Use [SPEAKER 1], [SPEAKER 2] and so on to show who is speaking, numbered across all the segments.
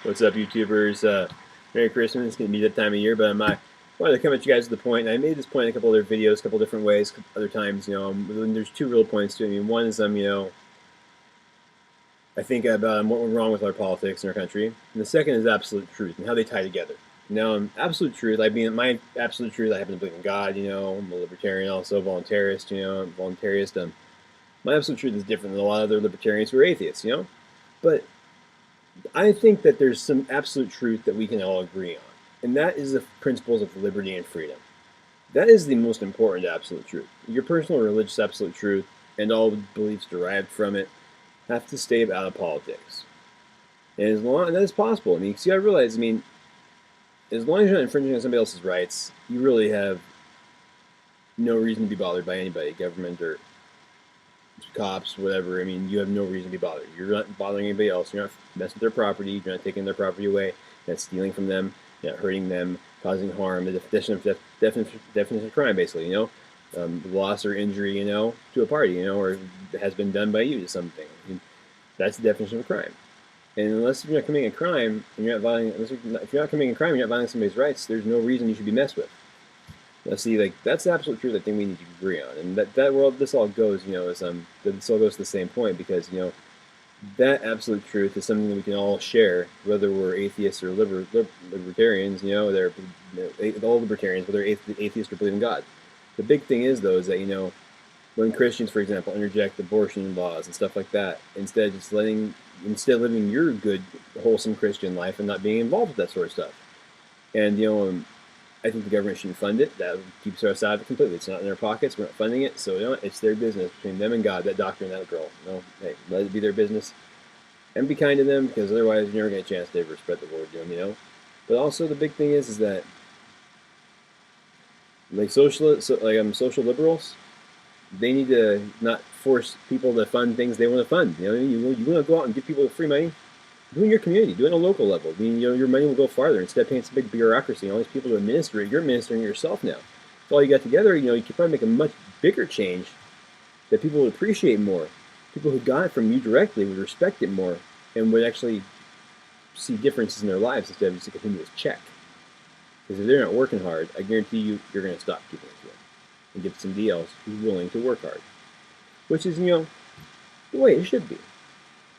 [SPEAKER 1] What's up, YouTubers? Merry Christmas. It's going to be that time of year, but I wanted to come at you guys with the point, and I made this point in a couple other videos, a couple different ways, other times, there's two real points to it. I mean, one is, I think about what went wrong with our politics in our country, and the second is absolute truth and how they tie together. Now, absolute truth, I mean, my absolute truth, I happen to believe in God, I'm a libertarian, also voluntarist, voluntarist. My absolute truth is different than a lot of other libertarians who are atheists, but I think that there's some absolute truth that we can all agree on, and that is the principles of liberty and freedom. That is the most important absolute truth. Your personal religious absolute truth and all the beliefs derived from it have to stay out of politics. And as long as that is possible, I mean, see, I realize, as long as you're not infringing on somebody else's rights, you really have no reason to be bothered by anybody, government or cops, whatever. I mean, you have no reason to be bothered. You're not bothering anybody else. You're not messing with their property. You're not taking their property away. You're not stealing from them. You're not hurting them, causing harm. The definition of crime, basically, loss or injury, to a party, or has been done by you to something. I mean, that's the definition of a crime. And unless you're not committing a crime, and you're not violating, if you're not committing a crime, you're not violating somebody's rights. There's no reason you should be messed with. Let's see, that's the absolute truth I think we need to agree on, and that world this all goes, is this all goes to the same point, because that absolute truth is something that we can all share, whether we're atheists or libertarians. They're all libertarians, whether atheists or believe in God. The big thing is, though, is that when Christians, for example, interject abortion laws and stuff like that, instead of living your good, wholesome Christian life and not being involved with that sort of stuff, and I think the government shouldn't fund it. That keeps us out of it completely. It's not in their pockets. We're not funding it. So it's their business between them and God, that doctor and that girl. Hey, let it be their business. And be kind to them, because otherwise you're never get a chance to ever spread the word to them, But also the big thing is that social liberals, they need to not force people to fund things they want to fund. You want to go out and give people free money. Do it in your community. Do it on a local level. I mean, your money will go farther. Instead of paying some big bureaucracy and all these people to administer it, you're administering it yourself now. If all you got together, you could probably make a much bigger change that people would appreciate more. People who got it from you directly would respect it more and would actually see differences in their lives instead of just a continuous check. Because if they're not working hard, I guarantee you're going to stop giving it to them and give it to somebody else who's willing to work hard. Which is, the way it should be.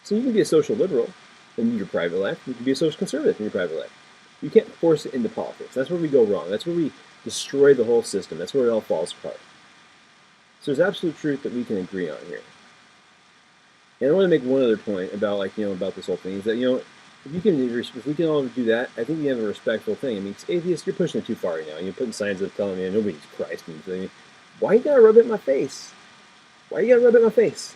[SPEAKER 1] So you can be a social liberal in your private life. You can be a social conservative in your private life. You can't force it into politics. That's where we go wrong. That's where we destroy the whole system. That's where it all falls apart. So there's absolute truth that we can agree on here. And I want to make one other point about about this whole thing is that if we can all do that, I think we have a respectful thing. I mean, atheists, you're pushing it too far now. You're putting signs up telling me nobody's Christ. And why you gotta rub it in my face? Why you gotta rub it in my face?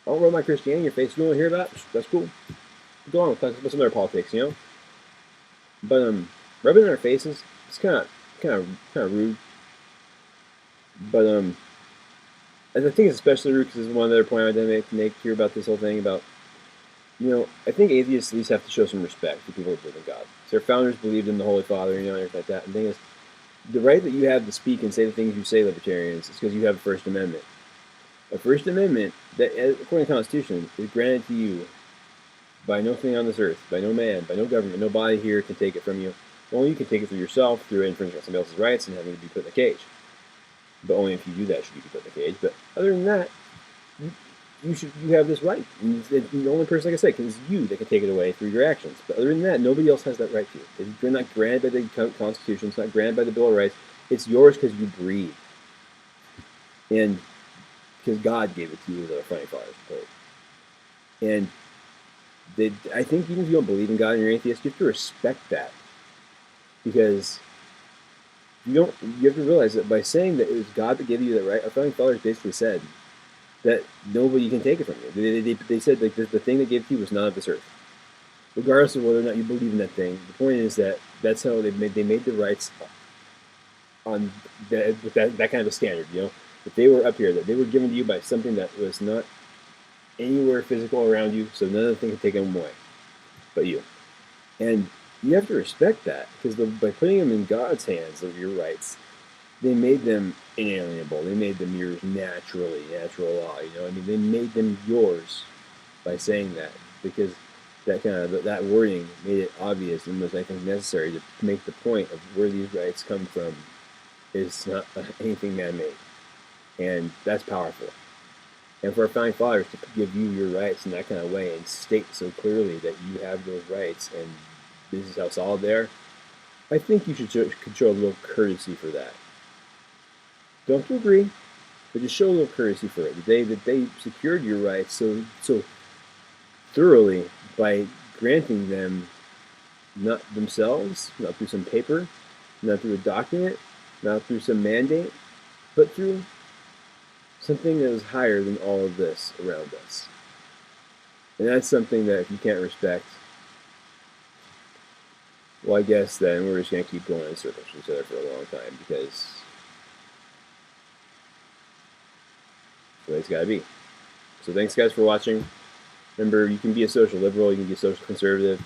[SPEAKER 1] I don't rub my Christianity in your face. You want to hear about it? That's cool. Go on with some other politics, But rubbing it in our faces, it's kind of rude. But I think it's especially rude because this is one other point I wanted to make here about this whole thing about, I think atheists at least have to show some respect for people who believe in God. So our founders believed in the Holy Father, and everything like that. And the thing is, the right that you have to speak and say the things you say, libertarians, is because you have a First Amendment. A First Amendment that, according to the Constitution, is granted to you by no thing on this earth, by no man, by no government. Nobody here can take it from you. Only you can take it for yourself through infringing on somebody else's rights and having to be put in a cage. But only if you do that should you be put in a cage. But other than that, you have this right. And the only person, like I said, is you that can take it away through your actions. But other than that, nobody else has that right to you. You're not granted by the Constitution. It's not granted by the Bill of Rights. It's yours because you breathe. And because God gave it to you, the founding fathers. And I think even if you don't believe in God and you're an atheist, you have to respect that. Because you have to realize that by saying that it was God that gave you that right, our founding fathers basically said that nobody can take it from you. They said the thing that gave it to you was not of this earth. Regardless of whether or not you believe in that thing, the point is that that's how they made the rights on with that kind of a standard, that they were up here, that they were given to you by something that was not anywhere physical around you, so none of the thing could take them away but you. And you have to respect that, because by putting them in God's hands, of your rights, they made them inalienable. They made them yours naturally, natural law. They made them yours by saying that, because that wording made it obvious and was, I think, necessary to make the point of where these rights come from is not anything man-made, and that's powerful. And for our founding fathers to give you your rights in that kind of way and state so clearly that you have those rights and this is how solid they are, I think you should show a little courtesy for that. Don't have to agree, but just show a little courtesy for it. That they secured your rights so thoroughly by granting them, not themselves, not through some paper, not through a document, not through some mandate, but through something that is higher than all of this around us. And that's something that if you can't respect, well, I guess then we're just going to keep going in circles with each other for a long time, because that's the way it's got to be. So thanks, guys, for watching. Remember, you can be a social liberal, you can be a social conservative,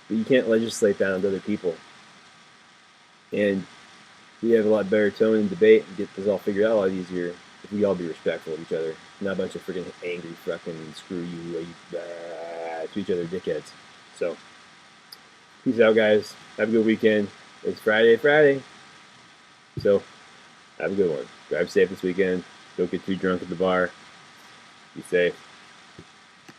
[SPEAKER 1] but you can't legislate that onto other people. And we have a lot better tone in debate and get this all figured out a lot easier if we all be respectful of each other, not a bunch of freaking angry fucking screw you to each other dickheads. So, peace out, guys. Have a good weekend. It's Friday. So, have a good one. Drive safe this weekend. Don't get too drunk at the bar. Be safe.